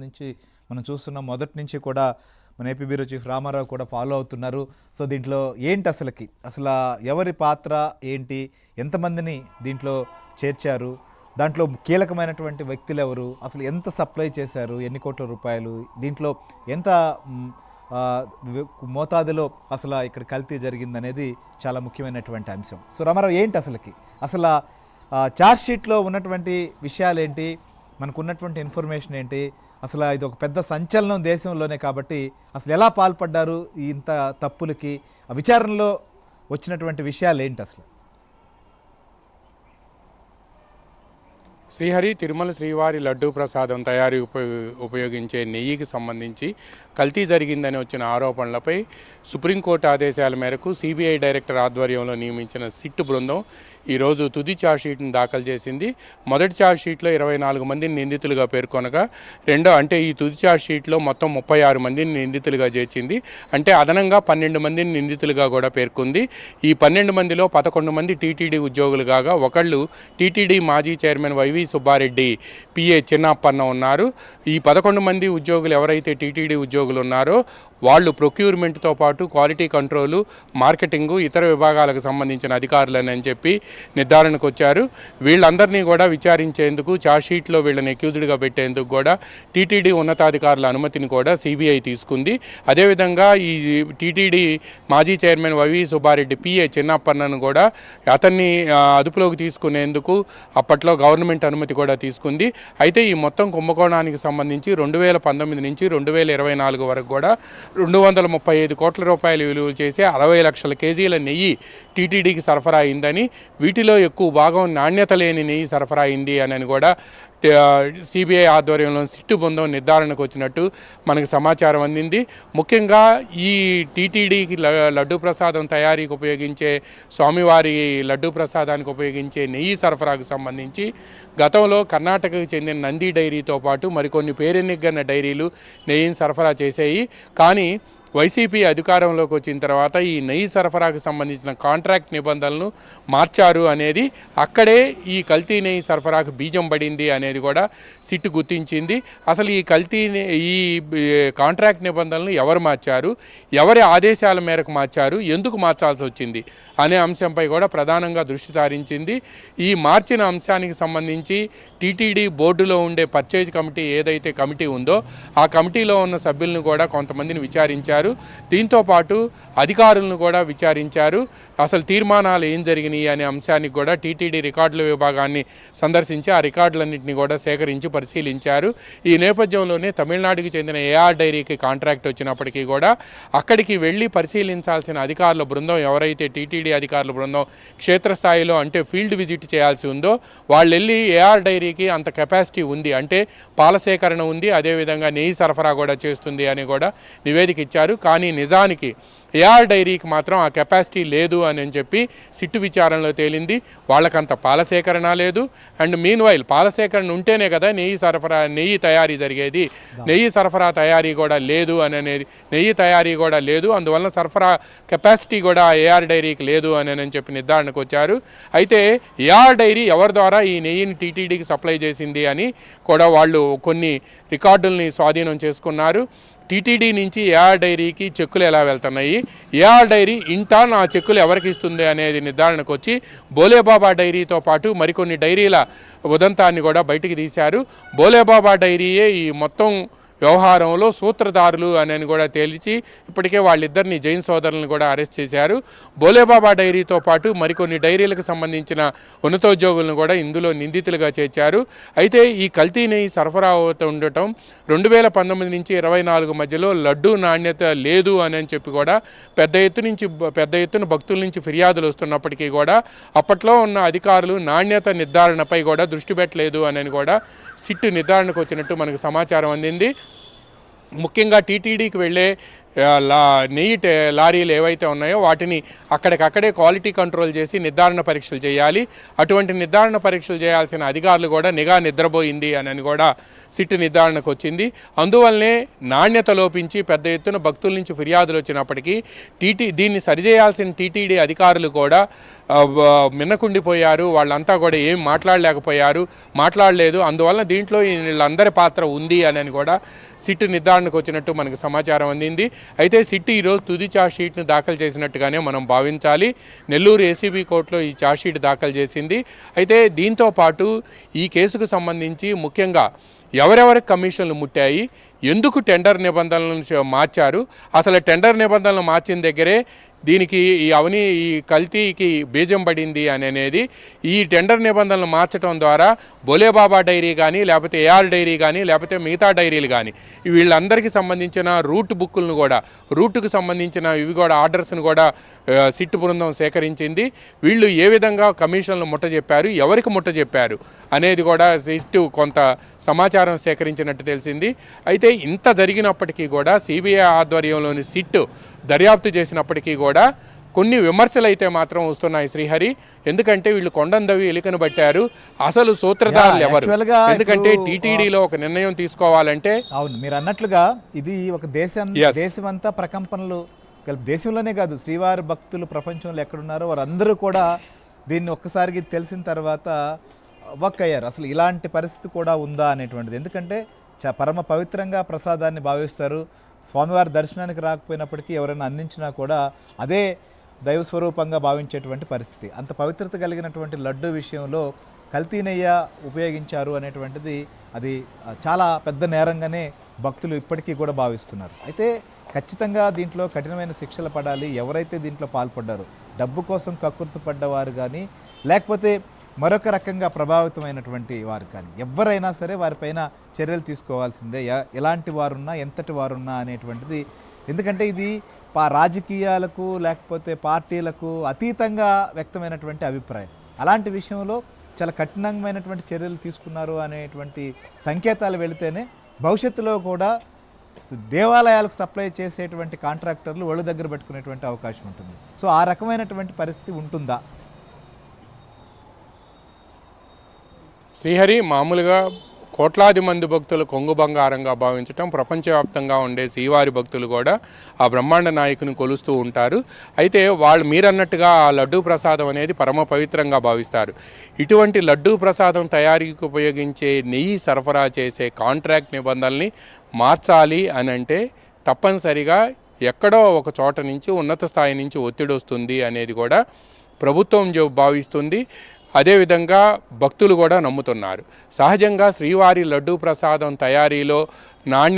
నుంచి మనం చూస్తున్నాం. మొదటి నుంచి కూడా మన ఏపీ బ్యూరో చీఫ్ రామారావు కూడా ఫాలో అవుతున్నారు. సో దీంట్లో ఏంటి అసలు ఎవరి పాత్ర ఏంటి, ఎంతమందిని దీంట్లో చేర్చారు, దాంట్లో కీలకమైనటువంటి వ్యక్తులు ఎవరు, అసలు ఎంత సప్లై చేశారు, ఎన్ని కోట్ల రూపాయలు, దీంట్లో ఎంత మోతాదులో అసలు ఇక్కడ కల్తీ జరిగిందనేది చాలా ముఖ్యమైనటువంటి అంశం. సో రామారావు ఏంటి అసలు ఛార్జ్ షీట్లో ఉన్నటువంటి విషయాలు ఏంటి, మనకున్నటువంటి ఇన్ఫర్మేషన్ ఏంటి, అసలు ఇది ఒక పెద్ద సంచలనం దేశంలోనే కాబట్టి అసలు ఎలా పాల్పడ్డారు ఇంత తప్పులకి, ఆ విచారణలో వచ్చినటువంటి విషయాలు ఏంటి అసలు? శ్రీహరి తిరుమల శ్రీవారి లడ్డూ ప్రసాదం తయారీ ఉపయోగించే నెయ్యికి సంబంధించి కల్తీ జరిగిందని వచ్చిన ఆరోపణలపై సుప్రీంకోర్టు ఆదేశాల మేరకు సిబిఐ డైరెక్టర్ ఆధ్వర్యంలో నియమించిన సిట్ బృందం ఈరోజు తుది ఛార్జ్షీట్ను దాఖలు చేసింది. మొదటి ఛార్జ్షీట్లో 24 మందిని నిందితులుగా పేర్కొనగా ఈ తుది ఛార్జ్షీట్లో మొత్తం 36 మందిని నిందితులుగా చేర్చింది. అంటే అదనంగా 12 మందిని నిందితులుగా కూడా పేర్కొంది. ఈ 12 మందిలో 11 మంది టీటీడీ ఉద్యోగులు కాగా ఒకళ్ళు టీటీడీ మాజీ chairman YV Subbareddy PA Chinnappanna ఉన్నారు. ఈ 11 మంది ఉద్యోగులు ఎవరైతే టీటీడీ ఉద్యోగులు ఉన్నారో వాళ్ళు ప్రొక్యూర్మెంట్తో పాటు క్వాలిటీ కంట్రోలు, మార్కెటింగు, ఇతర విభాగాలకు సంబంధించిన అధికారులని చెప్పి నిర్ధారణకు వచ్చారు. వీళ్ళందరినీ కూడా విచారించేందుకు ఛార్జ్షీట్లో వీళ్ళని అక్యూజ్డ్గా పెట్టేందుకు కూడా టీటీడీ ఉన్నతాధికారుల అనుమతిని కూడా సిబిఐ తీసుకుంది. అదేవిధంగా ఈ టీటీడీ మాజీ చైర్మన్ వైవి సుబ్బారెడ్డి పిఏ చిన్నప్పన్నను కూడా అతన్ని అదుపులోకి తీసుకునేందుకు అప్పట్లో గవర్నమెంట్ అనుమతి కూడా తీసుకుంది. అయితే ఈ మొత్తం కుంభకోణానికి సంబంధించి 2019 నుంచి 2024 వరకు కూడా 235 కోట్ల రూపాయలు విలువ చేసి 60 లక్షల కేజీల నెయ్యి టీటీడీకి సరఫరా అయిందని, వీటిలో ఎక్కువ భాగం నాణ్యత లేని నెయ్యి సరఫరా అయింది అని కూడా సిబిఐ ఆధ్వర్యంలో సిట్టు బృందం నిర్ధారణకు వచ్చినట్టు మనకు సమాచారం అందింది. ముఖ్యంగా ఈ టీటీడీకి లడ్డూ ప్రసాదం తయారీకి ఉపయోగించే స్వామివారి లడ్డూ ప్రసాదానికి ఉపయోగించే నెయ్యి సరఫరాకు సంబంధించి గతంలో కర్ణాటకకు చెందిన నంది డైరీతో పాటు మరికొన్ని పేరెన్నికన్న డైరీలు నెయ్యిని సరఫరా చేశాయి. కానీ వైసీపీ అధికారంలోకి వచ్చిన తర్వాత ఈ నెయ్యి సరఫరాకు సంబంధించిన కాంట్రాక్ట్ నిబంధనలను మార్చారు అనేది, అక్కడే ఈ కల్తీ నెయ్యి సరఫరాకు బీజం పడింది అనేది కూడా సిట్టు గుర్తించింది. అసలు ఈ కాంట్రాక్ట్ నిబంధనలను ఎవరు మార్చారు, ఎవరి ఆదేశాల మేరకు మార్చారు, ఎందుకు మార్చాల్సి వచ్చింది అనే అంశంపై కూడా ప్రధానంగా దృష్టి సారించింది. ఈ మార్చిన అంశానికి సంబంధించి టీటీడీ బోర్డులో ఉండే పర్చేజ్ కమిటీ ఏదైతే కమిటీ ఉందో ఆ కమిటీలో ఉన్న సభ్యులను కూడా కొంతమందిని విచారించారు. దీంతో పాటు అధికారులను కూడా విచారించారు. అసలు తీర్మానాలు ఏం జరిగినాయి అనే అంశానికి కూడా టీటీడీ రికార్డుల విభాగాన్ని సందర్శించి ఆ రికార్డులన్నింటినీ కూడా సేకరించి పరిశీలించారు. ఈ నేపథ్యంలోనే తమిళనాడుకి చెందిన ఏఆర్ డైరీకి కాంట్రాక్ట్ వచ్చినప్పటికీ కూడా అక్కడికి వెళ్ళి పరిశీలించాల్సిన అధికారుల బృందం, ఎవరైతే టీటీడీ అధికారుల బృందం క్షేత్రస్థాయిలో అంటే ఫీల్డ్ విజిట్ చేయాల్సి ఉందో వాళ్ళు వెళ్ళి ఏఆర్ డైరీకి అంత కెపాసిటీ ఉంది, అంటే పాల సేకరణ ఉంది, అదేవిధంగా నెయ్యి సరఫరా కూడా చేస్తుంది అని కూడా నివేదిక ఇచ్చారు. కానీ నిజానికి ఏఆర్ డైరీకి మాత్రం ఆ కెపాసిటీ లేదు అని చెప్పి సిట్టు విచారణలో తేలింది. వాళ్ళకంత పాల సేకరణ లేదు. అండ్ మీన్ వైల్ పాల సేకరణ ఉంటేనే కదా నెయ్యి తయారీ జరిగేది. నెయ్యి సరఫరా తయారీ కూడా లేదు నెయ్యి తయారీ కూడా లేదు, అందువలన సరఫరా కెపాసిటీ కూడా ఏఆర్ డైరీకి లేదు అని చెప్పి నిర్ధారణకు వచ్చారు. అయితే ఏఆర్ డైరీ ఎవరి ద్వారా ఈ నెయ్యిని టీటీడీకి సప్లై చేసింది అని కూడా వాళ్ళు కొన్ని రికార్డుల్ని స్వాధీనం చేసుకున్నారు. టీటీడీ నుంచి ఏఆర్ డైరీకి చెక్కులు ఎలా వెళ్తున్నాయి, ఏఆర్ డైరీ ఇంటా ఆ చెక్కులు ఎవరికి ఇస్తుంది అనేది నిర్ధారణకు వచ్చి బోలేబాబా డైరీతో పాటు మరికొన్ని డైరీల ఉదంతాన్ని కూడా బయటికి తీశారు. బోలేబాబా డైరీయే ఈ మొత్తం వ్యవహారంలో సూత్రధారులు అని కూడా తేల్చి ఇప్పటికే వాళ్ళిద్దరిని జైన్ సోదరులను కూడా అరెస్ట్ చేశారు. బోలేబాబా డైరీతో పాటు మరికొన్ని డైరీలకు సంబంధించిన ఉన్నతోద్యోగులను కూడా ఇందులో నిందితులుగా చేర్చారు. అయితే ఈ కల్తీ నెయ్యి సరఫరా అవుతూ ఉండటం 2019 నుంచి 2024 మధ్యలో లడ్డూ నాణ్యత లేదు అని చెప్పి కూడా పెద్ద ఎత్తున భక్తుల నుంచి ఫిర్యాదులు వస్తున్నప్పటికీ కూడా అప్పట్లో ఉన్న అధికారులు నాణ్యత నిర్ధారణపై కూడా దృష్టి పెట్టలేదు అని కూడా సిట్టు నిర్ధారణకు వచ్చినట్టు మనకు సమాచారం అందింది. ముఖ్యంగా టీటీడీకి వెళ్ళే నెయ్యి లారీలు ఏవైతే ఉన్నాయో వాటిని అక్కడికక్కడే క్వాలిటీ కంట్రోల్ చేసి నిర్ధారణ పరీక్షలు చేయాలి. అటువంటి నిర్ధారణ పరీక్షలు చేయాల్సిన అధికారులు కూడా నిద్రపోయింది అని కూడా సిట్ నిర్ధారణకు వచ్చింది. అందువల్లనే నాణ్యత లోపించి పెద్ద ఎత్తున భక్తుల నుంచి ఫిర్యాదులు వచ్చినప్పటికీ దీన్ని సరిచేయాల్సిన టీటీడీ అధికారులు కూడా మిన్నకుండిపోయారు. వాళ్ళంతా కూడా ఏం మాట్లాడలేదు. అందువలన దీంట్లో వీళ్ళందరి పాత్ర ఉంది అని కూడా సిట్ నిర్ధారణకు వచ్చినట్టు మనకు సమాచారం అందింది. అయితే సిట్ ఈరోజు తుది ఛార్జ్షీట్ను దాఖలు చేసినట్టుగానే మనం భావించాలి. నెల్లూరు ఏసీబీ కోర్టులో ఈ ఛార్జ్షీట్ దాఖలు చేసింది. అయితే దీంతో పాటు ఈ కేసుకు సంబంధించి ముఖ్యంగా ఎవరెవరికి కమిషన్లు ముట్టాయి, ఎందుకు టెండర్ నిబంధనలను మార్చారు, అసలు టెండర్ నిబంధనలు మార్చిన దగ్గరే దీనికి ఈ కల్తీకి బీజం పడింది అనేది ఈ టెండర్ నిబంధనలు మార్చడం ద్వారా బోలేబాబా డైరీ కానీ లేకపోతే ఏఆర్ డైరీ కానీ లేకపోతే మిగతా డైరీలు కానీ వీళ్ళందరికీ సంబంధించిన రూట్కు సంబంధించిన ఇవి కూడా ఆర్డర్స్ను కూడా సిట్ బృందం సేకరించింది. వీళ్ళు ఏ విధంగా కమిషన్లు ముట్టజెప్పారు, ఎవరికి ముట్టజెప్పారు అనేది కూడా సిట్ కొంత సమాచారం సేకరించినట్టు తెలిసింది. అయితే ఇంత జరిగినప్పటికీ కూడా సిబిఐ ఆధ్వర్యంలోని సిట్ దర్యాప్తు చేసినప్పటికీ కూడా కొన్ని విమర్శలు అయితే మాత్రం వస్తున్నాయి శ్రీహరి. ఎందుకంటే వీళ్ళు కొండందవి ఎలికను పట్టారు, అసలు సూత్రధారులు ఎవరు? ఎందుకంటే టీటీడీలో ఒక నిర్ణయం తీసుకోవాలంటే అవును మీరు అన్నట్లుగా ఇది ఒక దేశమంతా ప్రకంపనలు దేశంలోనే కాదు, శ్రీవారి భక్తులు ప్రపంచంలో ఎక్కడున్నారో వారందరూ కూడా దీన్ని ఒక్కసారికి తెలిసిన తర్వాత వక్ అయ్యారు. అసలు ఇలాంటి పరిస్థితి కూడా ఉందా అనేటువంటిది. ఎందుకంటే పరమ పవిత్రంగా ప్రసాదాన్ని భావిస్తారు. స్వామివారి దర్శనానికి రాకపోయినప్పటికీ ఎవరైనా అందించినా కూడా అదే దైవ స్వరూపంగా భావించేటువంటి పరిస్థితి. అంత పవిత్రత కలిగినటువంటి లడ్డు విషయంలో కల్తీ నెయ్య ఉపయోగించారు అనేటువంటిది అది చాలా పెద్ద నేరంగానే భక్తులు ఇప్పటికీ కూడా భావిస్తున్నారు. అయితే ఖచ్చితంగా దీంట్లో కఠినమైన శిక్షలు పడాలి. ఎవరైతే దీంట్లో పాల్పడ్డారో డబ్బు కోసం కక్కుర్తి పడ్డవారు కానీ లేకపోతే మరొక రకంగా ప్రభావితమైనటువంటి వారు కానీ ఎవరైనా సరే వారిపైన చర్యలు తీసుకోవాల్సిందే, ఎలాంటి వారున్నా ఎంతటి వారున్నా అనేటువంటిది. ఎందుకంటే ఇది రాజకీయాలకు లేకపోతే పార్టీలకు అతీతంగా వ్యక్తమైనటువంటి అభిప్రాయం. అలాంటి విషయంలో చాలా కఠినమైనటువంటి చర్యలు తీసుకున్నారు అనేటువంటి సంకేతాలు వెళితేనే భవిష్యత్తులో కూడా దేవాలయాలకు సప్లై చేసేటువంటి కాంట్రాక్టర్లు ఒళ్ళు దగ్గర పెట్టుకునేటువంటి అవకాశం ఉంటుంది. సో ఆ రకమైనటువంటి పరిస్థితి ఉంటుందా? శ్రీహరి, మామూలుగా కోట్లాది మంది భక్తులు కొంగు బంగారంగా భావించటం, ప్రపంచవ్యాప్తంగా ఉండే శ్రీవారి భక్తులు కూడా ఆ బ్రహ్మాండ నాయకుని కొలుస్తూ ఉంటారు. అయితే వాళ్ళు మీరన్నట్టుగా ఆ లడ్డూ ప్రసాదం అనేది పరమ పవిత్రంగా భావిస్తారు. ఇటువంటి లడ్డూ ప్రసాదం తయారీకి ఉపయోగించే నెయ్యి సరఫరా చేసే కాంట్రాక్ట్ నిబంధనల్ని మార్చాలి అని అంటే తప్పనిసరిగా ఎక్కడో ఒక చోట నుంచి ఉన్నత స్థాయి నుంచి ఒత్తిడి వస్తుంది అనేది కూడా ప్రభుత్వం భావిస్తుంది. అదేవిధంగా భక్తులు కూడా నమ్ముతున్నారు. సహజంగా శ్రీవారి లడ్డూ ప్రసాదం తయారీలో నాణ్య